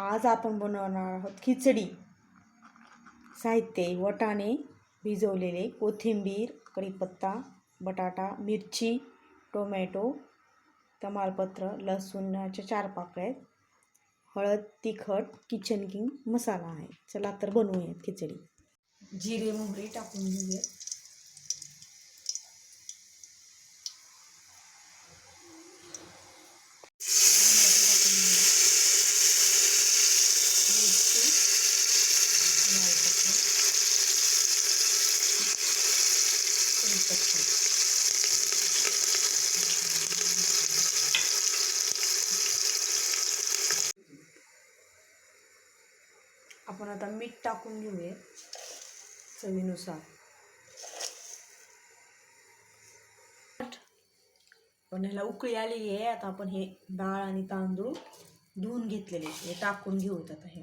आज आपण बनवणार आहोत खिचडी. साहित्य: वाटाणे भिजवलेले, कोथिंबीर, कढीपत्ता, बटाटा, मिरची, टोमॅटो, तमालपत्र, लसूणाच्या 4 पाकळ्या, हळद, तिखट, किचन किंग मसाला आहे. चला तर बनवूयात खिचडी. जिरे मोहरी टाकून घेऊया. आपण आता मीठ टाकून घेऊया चवीनुसार. पण ह्याला उकळी आलेली आहे. आता आपण हे डाळ आणि तांदूळ धुवून घेतलेले हे टाकून घेऊयात. आता हे